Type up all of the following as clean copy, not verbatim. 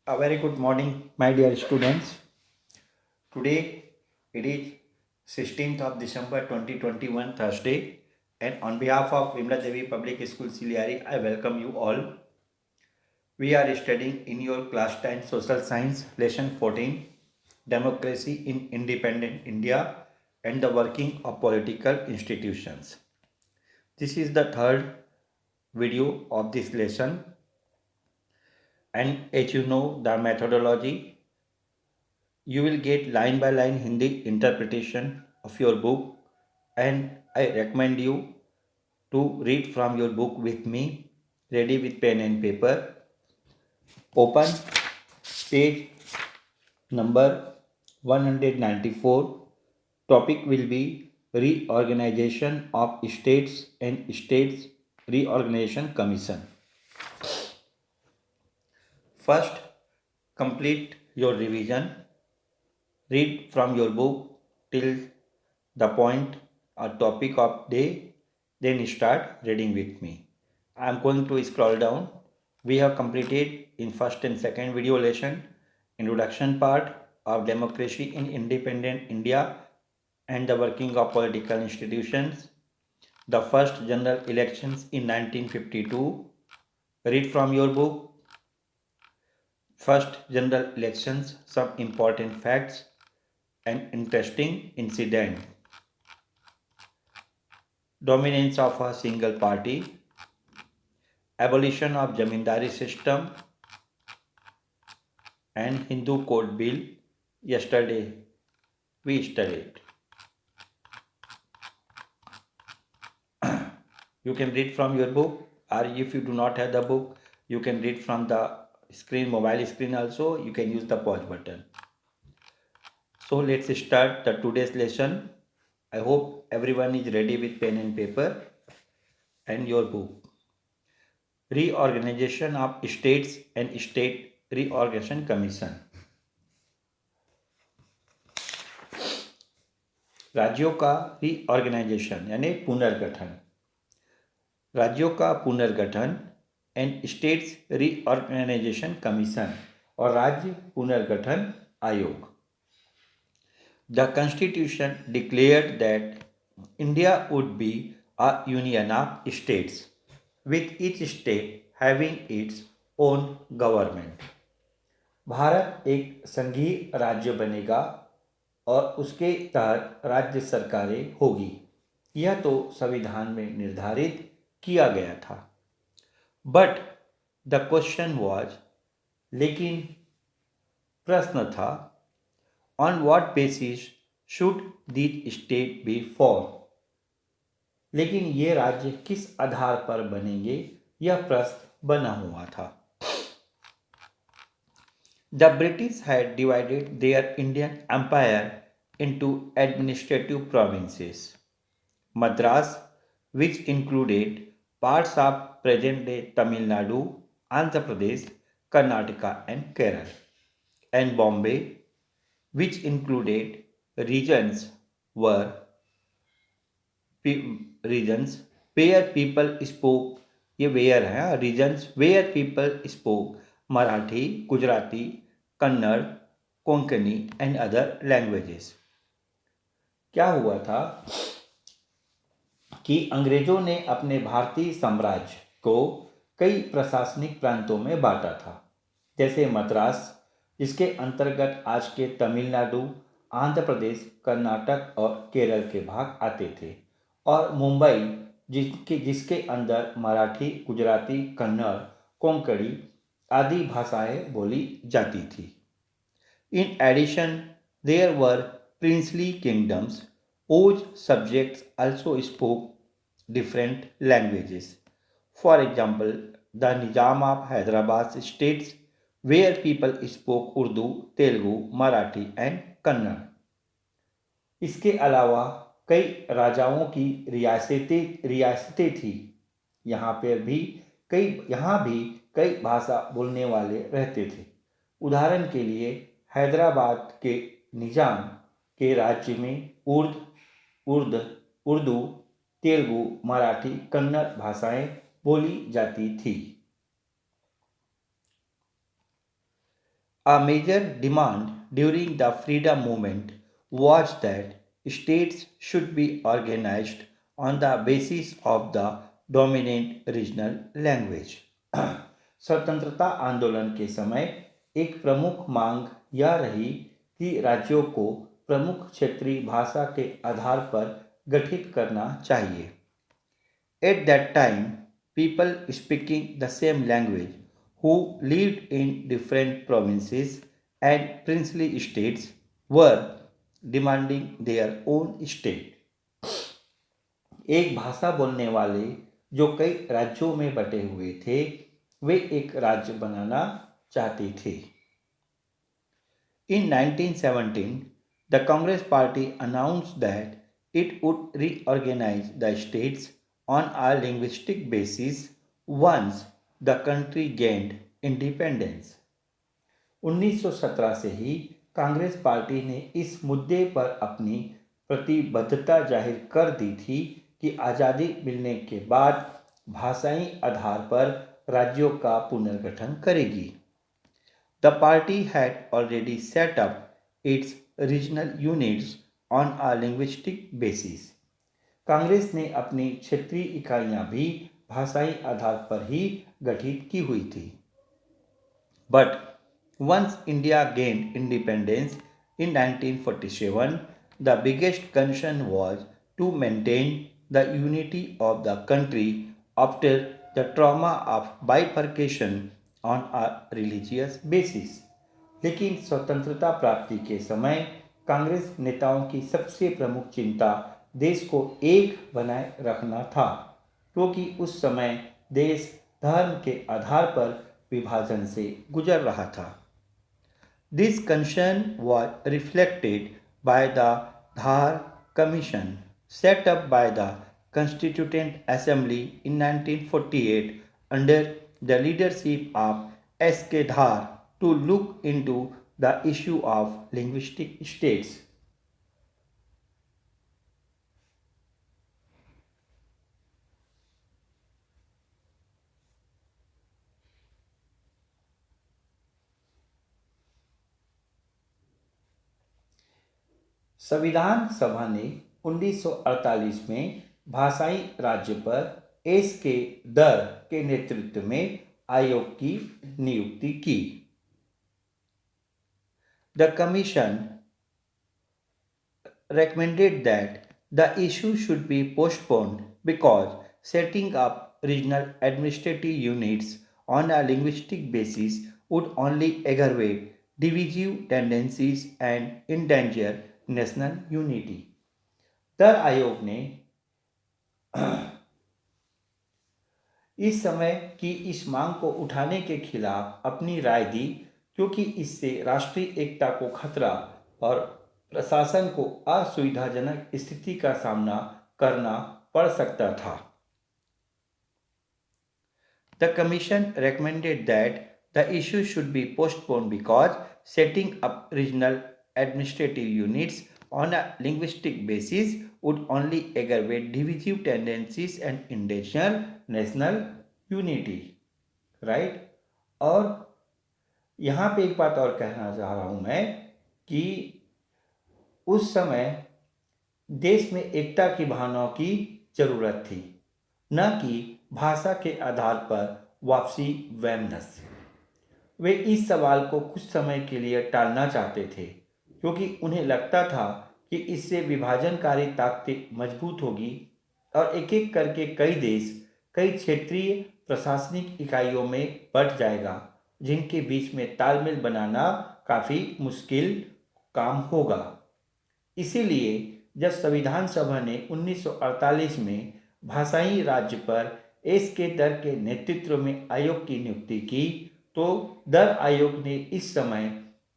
A very good morning, my dear students. Today it is 16th of December 2021, Thursday, and on behalf of Vimla Devi Public School Siliari, I welcome you all. We are studying in your class 10 Social Science, Lesson 14, Democracy in Independent India and the Working of Political Institutions. This is the third video of this lesson, and as you know, the methodology you will get line by line Hindi interpretation of your book, and I recommend you to read from your book with me, ready with pen and paper. Open page number 194. Topic will be Reorganization of States and States Reorganization Commission. First, complete your revision. Read from your book till the point or topic of day, then start reading with me. I am going to scroll down. We have completed in first and second video lesson introduction part of democracy in independent India and the working of political institutions. The first general elections in 1952. Read from your book. First general elections, some important facts and interesting incident. Dominance of a single party, abolition of Jamindari system, and Hindu Code Bill. Yesterday we studied. You can read from your book, or if you do not have the book, you can read from the screen, mobile screen also. You can use the pause button. So let's start the today's lesson. I hope everyone is ready with pen and paper and your book. Reorganization of States and State Reorganization Commission. राज्यों का reorganisation यानी पुनर्गठन, राज्यों का पुनर्गठन and states reorganisation commission और राज्य पुनर्गठन आयोग. The constitution declared that India would be a union of states with each state having its own government. Bharat एक संघीय राज्य बनेगा और उसके तहत राज्य सरकारें होगी. यह तो संविधान में निर्धारित किया गया था. बट द क्वेश्चन वाज, लेकिन प्रश्न था, on what basis should these state be form, लेकिन ये राज्य किस आधार पर बनेंगे, यह प्रश्न बना हुआ था. The British had divided their Indian empire into administrative provinces. Madras, which included parts of present-day Tamil Nadu, Andhra Pradesh, Karnataka and Kerala, and Bombay, which included regions were regions where people spoke, ये where है, regions where people spoke Marathi, Gujarati, Kannada, Konkani and other languages. क्या हुआ था कि अंग्रेजों ने अपने भारतीय साम्राज्य को कई प्रशासनिक प्रांतों में बांटा था, जैसे मद्रास, जिसके अंतर्गत आज के तमिलनाडु, आंध्र प्रदेश, कर्नाटक और केरल के भाग आते थे, और मुंबई, जिसके अंदर मराठी, गुजराती, कन्नड़, कोंकणी आदि भाषाएं बोली जाती थी. In addition there were princely kingdoms whose subjects also spoke different languages. For example, the Nizam of Hyderabad states where people spoke Urdu, Telugu, Marathi and Kannada. इसके अलावा कई राजाओं की रियासतें थी. यहाँ भी कई भाषा बोलने वाले रहते थे. उदाहरण के लिए हैदराबाद के निजाम के राज्य में उर्दू, तेलुगु, मराठी, कन्नड़ भाषाएं बोली जाती थी. A major demand during the freedom movement was that states should be organized on the basis of the dominant regional language. स्वतंत्रता आंदोलन के समय एक प्रमुख मांग यह रही कि राज्यों को प्रमुख क्षेत्रीय भाषा के आधार पर गठित करना चाहिए. At that time, people speaking the same language who lived in different provinces and princely states were demanding their own state. एक भाषा बोलने वाले जो कई राज्यों में बटे हुए थे वे एक राज्य बनाना चाहते थे. In 1917, the Congress Party announced that it would reorganize the states on a linguistic basis once the country gained independence. 1917 से ही कांग्रेस पार्टी ने इस मुद्दे पर अपनी प्रतिबद्धता जाहिर कर दी थी कि आज़ादी मिलने के बाद भाषाई आधार पर राज्यों का पुनर्गठन करेगी. The party had already set up its regional units on a linguistic basis. Congress ने अपनी क्षेत्रीय इकाइयां भी भाषाई आधार पर ही गठित की हुई थी. But once India gained independence in 1947, the biggest concern was to maintain the unity of the country after the trauma of bifurcation on a religious basis. लेकिन स्वतंत्रता प्राप्ति के समय कांग्रेस नेताओं की सबसे प्रमुख चिंता देश को एक बनाए रखना था क्योंकि उस समय देश धर्म के आधार पर विभाजन से गुजर रहा था. This concern was reflected by the Dhar Commission set up by the Constituent Assembly in 1948 under the leadership of S.K. Dhar to look into the issue of linguistic states. संविधान सभा ने 1948 में भाषाई राज्य पर एस के दर के नेतृत्व में आयोग की नियुक्ति की. The commission recommended that the issue should be postponed because setting up regional administrative units on a linguistic basis would only aggravate divisive tendencies and endanger national unity. दर आयोग ने इस समय की इस मांग को उठाने के खिलाफ अपनी राय दी क्योंकि इससे राष्ट्रीय एकता को खतरा और प्रशासन को असुविधाजनक स्थिति का सामना करना पड़ सकता था. The commission recommended that the issue should be postponed because setting up regional administrative units on a linguistic basis would only aggravate divisive tendencies and endanger national unity. Right? और यहाँ पे एक बात और कहना चाह रहा हूँ मैं कि उस समय देश में एकता की भावनाओं की जरूरत थी न कि भाषा के आधार पर वापसी वैमनस्य. वे इस सवाल को कुछ समय के लिए टालना चाहते थे क्योंकि उन्हें लगता था कि इससे विभाजनकारी ताकतें मजबूत होगी और एक एक करके कई देश कई क्षेत्रीय प्रशासनिक इकाइयों में बंट जाएगा जिनके बीच में तालमेल बनाना काफ़ी मुश्किल काम होगा. इसीलिए जब संविधान सभा ने 1948 में भाषाई राज्य पर एस के दर के नेतृत्व में आयोग की नियुक्ति की तो दर आयोग ने इस समय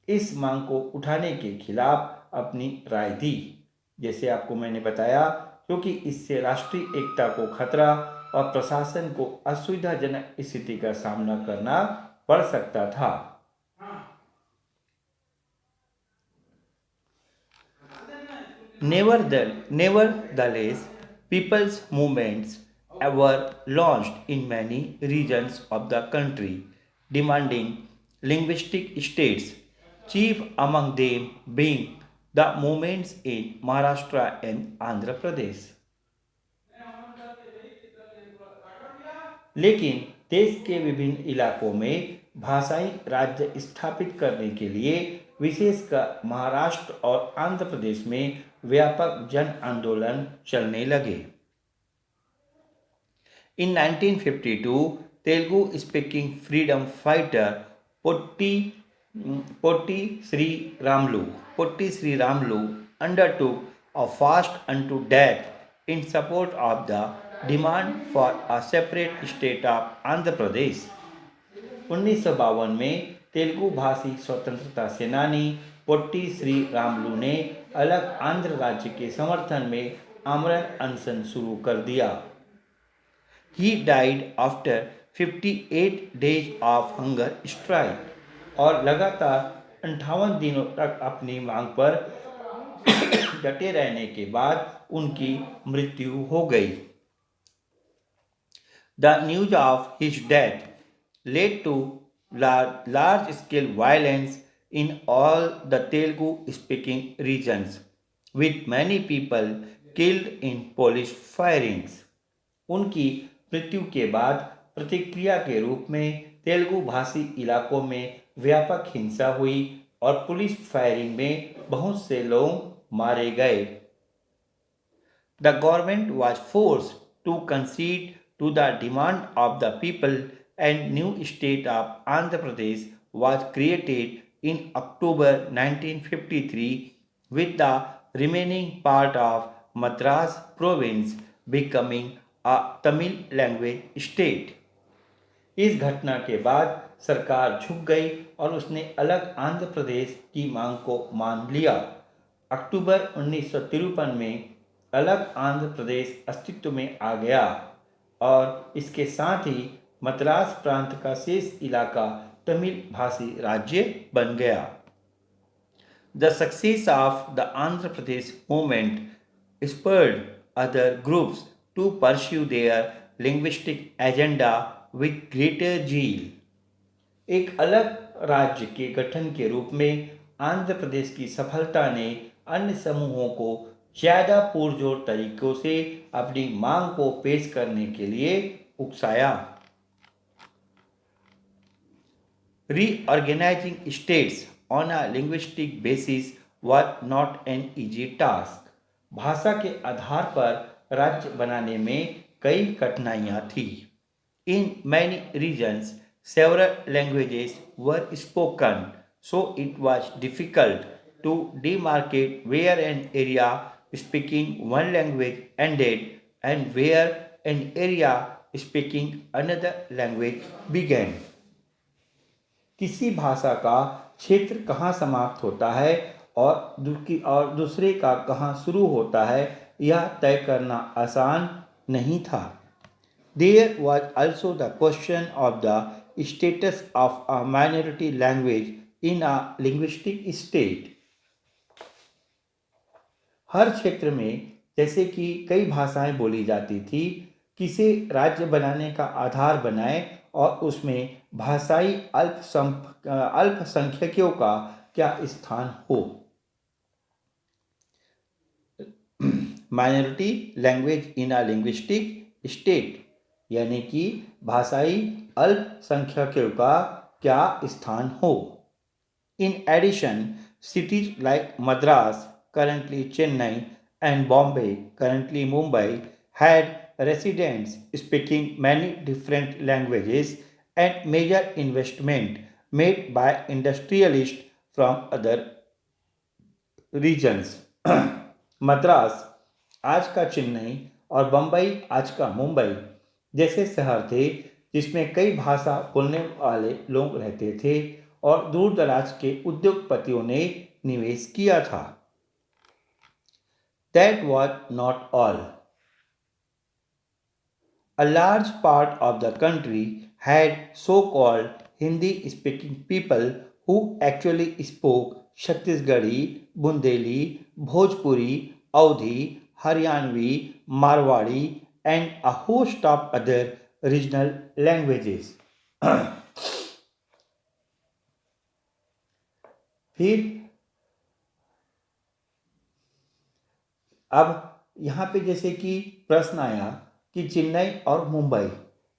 इस मांग को उठाने के खिलाफ अपनी राय दी. जैसे आपको मैंने बताया क्योंकि इससे राष्ट्रीय एकता को खतरा और प्रशासन को असुविधाजनक स्थिति का सामना करना पड़ सकता था. Nevertheless, people's movements were launched in many regions of the country, demanding linguistic states, chief among them being the movements in Maharashtra and Andhra Pradesh. लेकिन देश के विभिन्न इलाकों में भाषाई राज्य स्थापित करने के लिए विशेषकर महाराष्ट्र और आंध्र प्रदेश में व्यापक जन आंदोलन चलने लगे। In 1952, Telugu speaking freedom fighter Potti, Potti Sri Ramlu undertook a fast unto death in support of the demand for a separate state of Andhra Pradesh. 1952 में तेलुगु भाषी स्वतंत्रता सेनानी पोट्टी श्री रामलू ने अलग आंध्र राज्य के समर्थन में आमरण अनशन शुरू कर दिया। He died after 58 days of hunger strike और लगातार 58 दिनों तक अपनी मांग पर डटे रहने के बाद उनकी मृत्यु हो गई। The news of his death led to large-scale violence in all the Telugu-speaking regions, with many people killed in police firings. उनकी मृत्यु के बाद प्रतिक्रिया के रूप में तेलुगु भाषी इलाकों में व्यापक हिंसा हुई और पुलिस फायरिंग में बहुत से लोग मारे गए। The government was forced to concede to the demand of the people and new state of Andhra Pradesh was created in October 1953 with the remaining part of Madras province becoming a Tamil language state. इस घटना के बाद सरकार झुक गई और उसने अलग आंध्र प्रदेश की मांग को मान लिया। अक्टूबर 1953 में अलग आंध्र प्रदेश अस्तित्व में आ गया और इसके साथ ही मद्रास प्रांत का शेष इलाका तमिल भाषी राज्य बन गया। The success of the Andhra Pradesh movement spurred other groups to pursue their linguistic agenda with greater zeal. एक अलग राज्य के गठन के रूप में आंध्र प्रदेश की सफलता ने अन्य समूहों को ज़्यादा पुरजोर तरीकों से अपनी मांग को पेश करने के लिए उकसाया। Reorganizing states on a linguistic basis was not an easy task. भाषा के आधार पर राज्य बनाने में कई कठिनाइयाँ थी। In many regions, several languages were spoken, so it was difficult to demarcate where an area speaking one language ended and where an area speaking another language began. किसी भाषा का क्षेत्र कहाँ समाप्त होता है और दूसरे का कहाँ शुरू होता है यह तय करना आसान नहीं था। There was also the question of the status of a minority language in a linguistic state. हर क्षेत्र में जैसे कि कई भाषाएं बोली जाती थी, किसे राज्य बनाने का आधार बनाए और उसमें भाषाई अल्पसंख्यकों का क्या स्थान हो। Minority language in a linguistic state यानी कि भाषाई अल्पसंख्यकों का क्या स्थान हो। In addition cities like Madras, currently Chennai, and Bombay, currently Mumbai, had residents speaking many different languages and major investment made by industrialists from other regions. Madras आज का चेन्नई और बम्बई आज का मुंबई जैसे शहर थे जिसमें कई भाषा बोलने वाले लोग रहते थे और दूर दराज के उद्योगपतियों ने निवेश किया था। That was not all. A large part of the country had so-called Hindi-speaking people who actually spoke Chhattisgarhi, Bundeli, Bhojpuri, Audhi, Haryanvi, Marwadi, and a host of other regional languages. फिर अब यहाँ पे जैसे कि प्रश्न आया कि चेन्नई और मुंबई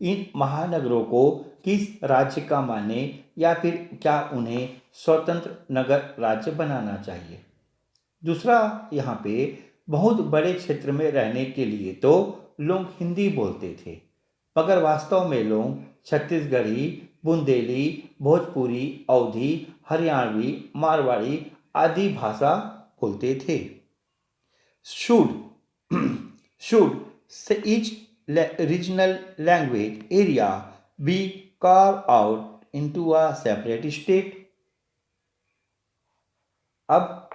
इन महानगरों को किस राज्य का माने या फिर क्या उन्हें स्वतंत्र नगर राज्य बनाना चाहिए। दूसरा, यहाँ पे बहुत बड़े क्षेत्र में रहने के लिए तो लोग हिंदी बोलते थे, मगर वास्तव में लोग छत्तीसगढ़ी, बुंदेली, भोजपुरी, अवधी, हरियाणवी, मारवाड़ी आदि भाषा बोलते थे। Should should each regional language area be carved out into a separate state? अब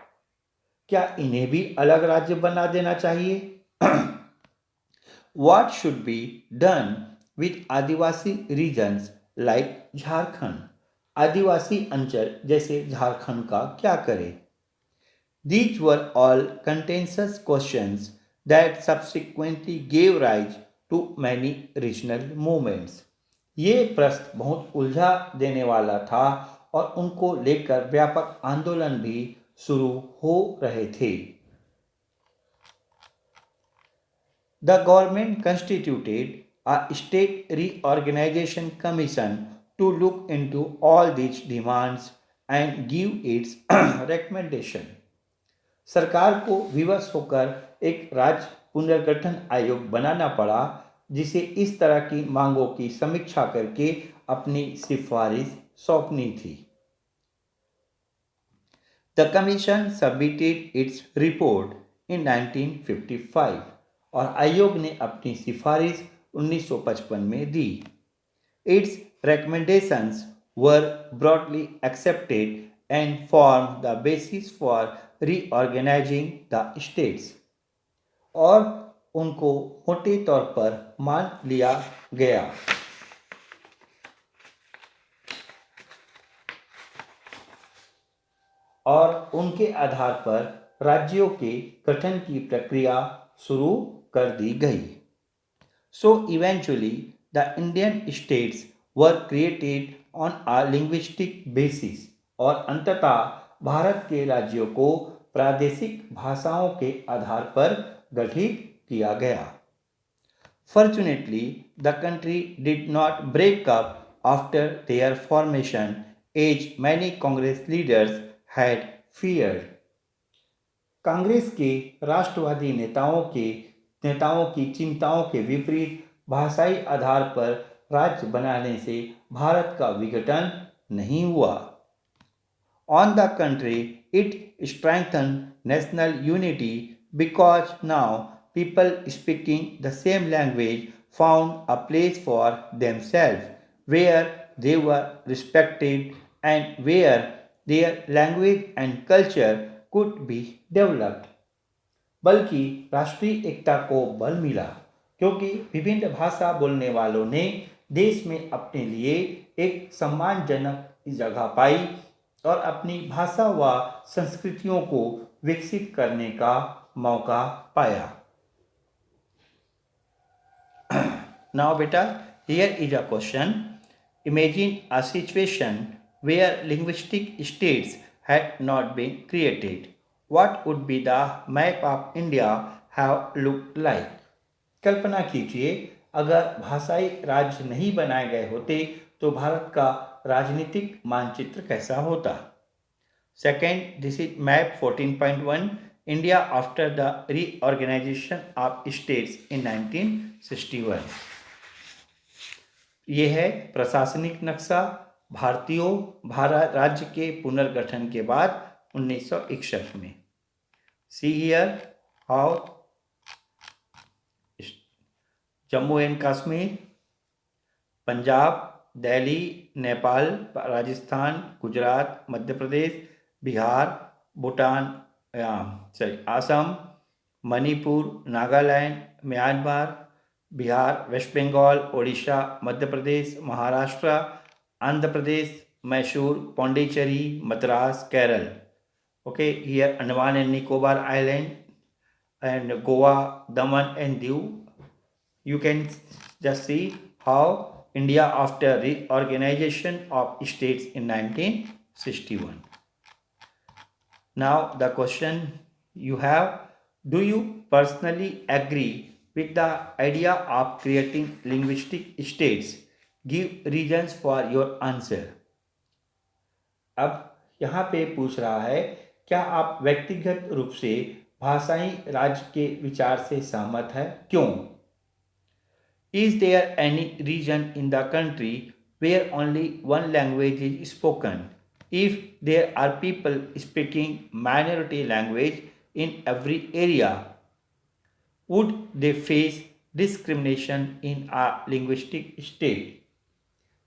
क्या इन्हें भी अलग राज्य बना देना चाहिए? What should be done with Adivasi regions like Jharkhand? आदिवासी अंचल जैसे झारखंड का क्या करें? These were all contentious questions that subsequently gave rise to many regional movements. ये प्रश्न बहुत उलझा देने वाला था और उनको लेकर व्यापक आंदोलन भी शुरू हो रहे थे। The government constituted a state reorganization commission to look into all these demands and give its recommendation. सरकार को विवश होकर एक राज्य पुनर्गठन आयोग बनाना पड़ा जिसे इस तरह की मांगों की समीक्षा करके अपनी सिफारिश सौंपनी थी। The commission submitted its report in 1955 और आयोग ने अपनी सिफारिश 1955 में दी। Its recommendations were broadly accepted and formed the basis for reorganizing the states और उनको मोटे तौर पर मान लिया गया। और उनके आधार पर राज्यों के गठन की प्रक्रिया शुरू कर दी गई। So eventually the Indian states were created on a linguistic basis और अंततः भारत के राज्यों को प्रादेशिक भाषाओं के आधार पर गठित किया गया। Fortunately, the country did not break up after their formation, as many Congress leaders had feared. Congress के राष्ट्रवादी नेताओं की चिंताओं के विपरीत भाषाई आधार पर राज्य बनाने से भारत का विघटन नहीं हुआ। On the contrary, it strengthened national unity because now people speaking the same language found a place for themselves where they were respected and where their language and culture could be developed. बल्कि राष्ट्रीय एकता को बल मिला क्योंकि विभिन्न भाषा बोलने वालों ने देश में अपने लिए एक सम्मानजनक जगह पाई और अपनी भाषा व संस्कृतियों को विकसित करने का मौका पाया। Now beta, here is a question. Imagine a situation where linguistic states had not been created. What would be the map of India have looked like? कल्पना कीजिए अगर भाषाई राज्य नहीं बनाए गए होते तो भारत का राजनीतिक मानचित्र कैसा होता। Second, this is map 14.1 India after the reorganisation of states in 1961। ये है प्रशासनिक नक्शा भारत राज्य के पुनर्गठन के बाद 1961 में। See here how Jammu and Kashmir, Punjab, Delhi, Nepal, Rajasthan, Gujarat, Madhya Pradesh, Bihar, Bhutan, Assam, Manipur, Nagaland, Myanmar, Bihar, west Bengal, Odisha, Madhya Pradesh, Maharashtra, Andhra Pradesh, Mysore, Pondicherry, Madras, Kerala. Okay, here Andaman and Nicobar island and Goa, Daman and Diu. You can just see how India after reorganization of states in 1961. Now the question you have, do you personally agree with the idea of creating linguistic states? Give reasons for your answer. अब यहाँ पे पूछ रहा है, क्या आप व्यक्तिगत रूप से भाषाई राज्य के विचार से सहमत है, क्यों? Is there any region in the country where only one language is spoken? If there are people speaking minority language in every area, would they face discrimination in a linguistic state?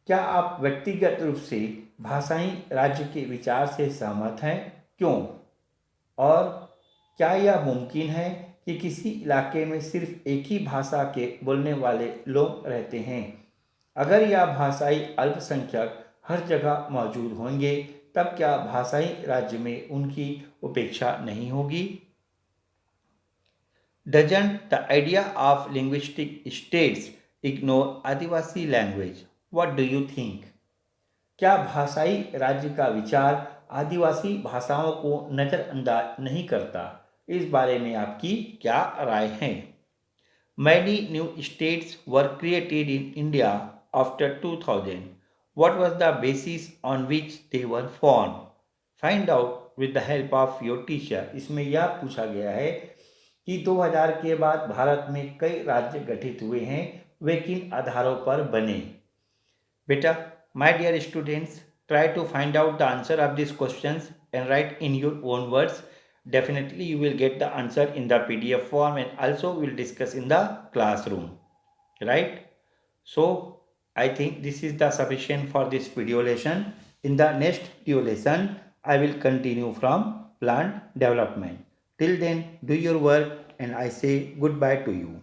क्या आप व्यक्तिगत रूप से भाषाई राज्य के विचार से सहमत हैं, क्यों? और क्या यह मुमकिन है कि किसी इलाके में सिर्फ एक ही भाषा के बोलने वाले लोग रहते हैं? अगर यह भाषाई अल्पसंख्यक हर जगह मौजूद होंगे, तब क्या भाषाई राज्य में उनकी उपेक्षा नहीं होगी? Doesn't the idea of linguistic states ignore Adivasi language? What do you think? क्या भाषाई राज्य का विचार आदिवासी भाषाओं को नज़रअंदाज नहीं करता? इस बारे में आपकी क्या राय है? Many new states were created in India after 2000. What was the basis on which they were formed? Find out with the help of your teacher. इसमें यह पूछा गया है कि 2000 के बाद भारत में कई राज्य गठित हुए हैं, वे किन आधारों पर बने? बेटा, my dear students, try to find out the answer of these questions and write in your own words. Definitely you will get the answer in the PDF form, and also we will discuss in the classroom, right? So I think this is the sufficient for this video lesson. In the next video lesson I will continue from plant development. Till then, do your work and I say goodbye to you.